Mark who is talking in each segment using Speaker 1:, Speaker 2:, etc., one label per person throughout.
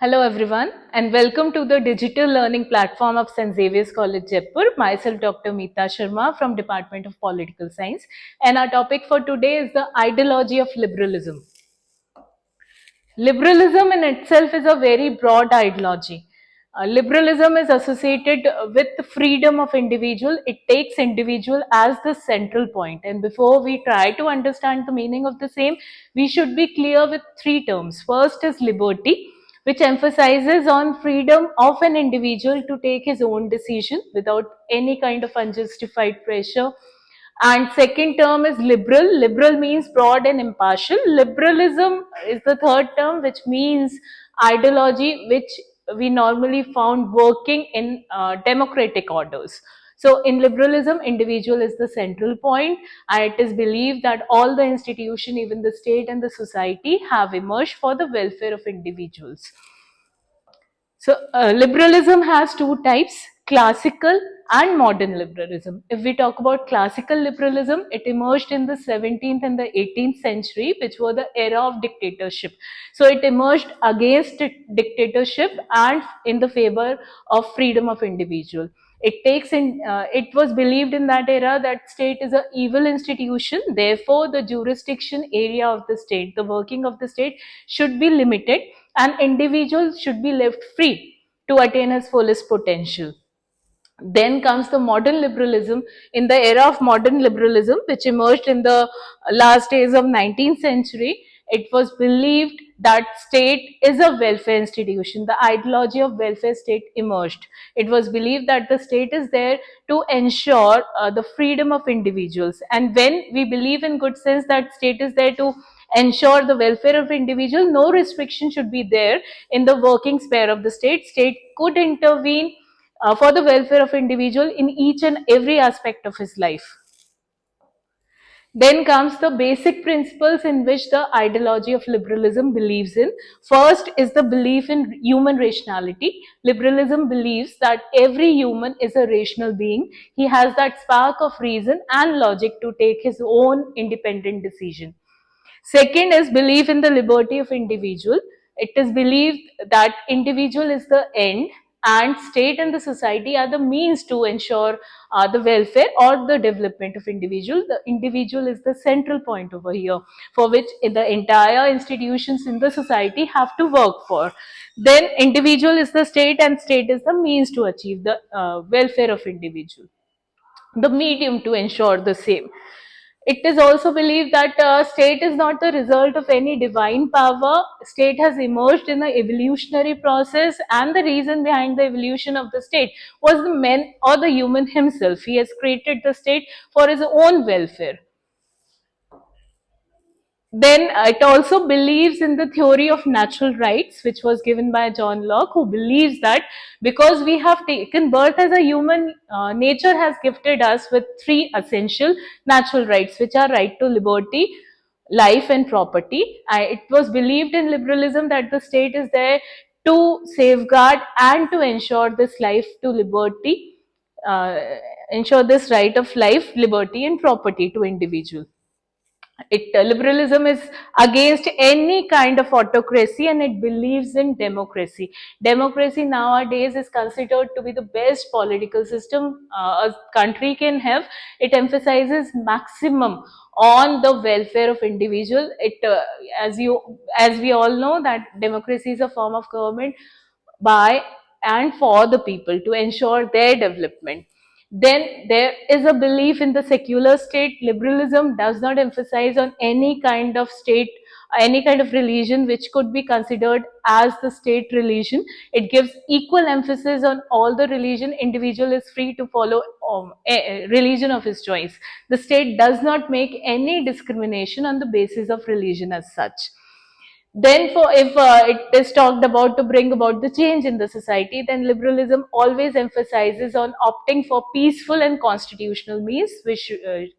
Speaker 1: Hello everyone and welcome to the digital learning platform of Xavier's College Jaipur. Myself Dr. Meeta Sharma from Department of Political Science, and our topic for today is the ideology of liberalism. Liberalism in itself is a very broad ideology. Liberalism is associated with the freedom of individual. It takes individual as the central point. And before we try to understand the meaning of the same, we should be clear with three terms. First is liberty, which emphasizes on freedom of an individual to take his own decision without any kind of unjustified pressure. And second term is liberal. Liberal means broad and impartial. Liberalism is the third term, which means ideology, which we normally found working in democratic orders. So in liberalism, individual is the central point, and it is believed that all the institution, even the state and the society, have emerged for the welfare of individuals. So, liberalism has two types, classical and modern liberalism. If we talk about classical liberalism, it emerged in the 17th and the 18th century, which were the era of dictatorship. So, it emerged against dictatorship and in the favor of freedom of individual. It was believed in that era that state is an evil institution. Therefore, the jurisdiction area of the state, the working of the state should be limited, and individuals should be left free to attain his fullest potential. Then comes the modern liberalism. In the era of modern liberalism, which emerged in the last days of 19th century, it was believed that state is a welfare institution. The ideology of welfare state emerged. It was believed that the state is there to ensure the freedom of individuals. And when we believe in good sense that state is there to ensure the welfare of individual, no restriction should be there in the working sphere of the state. State could intervene for the welfare of individual in each and every aspect of his life. Then comes the basic principles in which the ideology of liberalism believes in. First is the belief in human rationality. Liberalism believes that every human is a rational being. He has that spark of reason and logic to take his own independent decision. Second is belief in the liberty of individual. It is believed that individual is the end and state and the society are the means to ensure the welfare or the development of individual. The individual is the central point over here for which the entire institutions in the society have to work for. Then individual is the state and state is the means to achieve the welfare of individual, the medium to ensure the same. It is also believed that state is not the result of any divine power. State has emerged in the evolutionary process, and the reason behind the evolution of the state was the man or the human himself. He has created the state for his own welfare. Then it also believes in the theory of natural rights, which was given by John Locke, who believes that because we have taken birth as a human, nature has gifted us with three essential natural rights, which are right to liberty, life, and property. It was believed in liberalism that the state is there to safeguard and to ensure this life to liberty, uh, ensure this right of life, liberty, and property to individual. Liberalism is against any kind of autocracy, and it believes in democracy. Democracy nowadays is considered to be the best political system a country can have. It emphasizes maximum on the welfare of individual. As we all know that democracy is a form of government by and for the people to ensure their development. Then there is a belief in the secular state. Liberalism does not emphasize on any kind of state, any kind of religion which could be considered as the state religion. It gives equal emphasis on all the religion. Individual is free to follow a religion of his choice. The state does not make any discrimination on the basis of religion as such. Then for if it is talked about to bring about the change in the society, then liberalism always emphasizes on opting for peaceful and constitutional means, which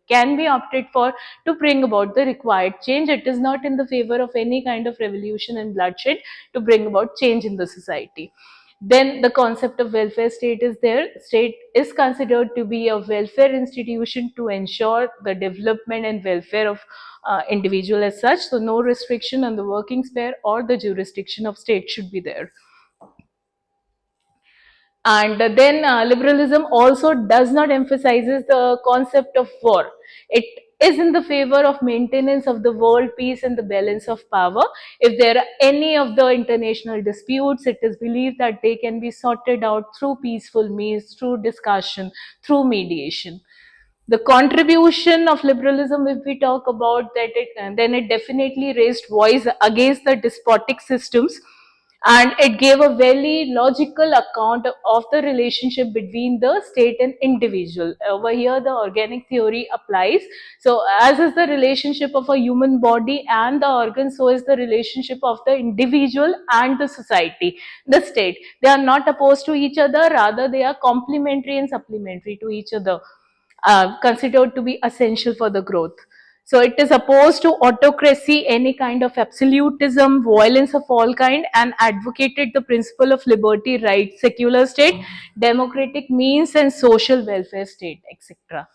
Speaker 1: can be opted for to bring about the required change. It is not in the favor of any kind of revolution and bloodshed to bring about change in the society. Then the concept of welfare state is there. State is considered to be a welfare institution to ensure the development and welfare of individual as such. So no restriction on the working sphere or the jurisdiction of state should be there. And then liberalism also does not emphasizes the concept of war. It is in the favor of maintenance of the world peace and the balance of power. If there are any of the international disputes, it is believed that they can be sorted out through peaceful means, through discussion, through mediation. The contribution of liberalism, if we talk about that, then it definitely raised voice against the despotic systems, and it gave a very logical account of the relationship between the state and individual. Over here the organic theory applies. So as is the relationship of a human body and the organ, so is the relationship of the individual and the society, the state. They are not opposed to each other, rather they are complementary and supplementary to each other, considered to be essential for the growth. So it is opposed to autocracy, any kind of absolutism, violence of all kind, and advocated the principle of liberty, right, secular state, democratic means, and social welfare state, etc.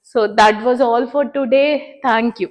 Speaker 1: So that was all for today. Thank you.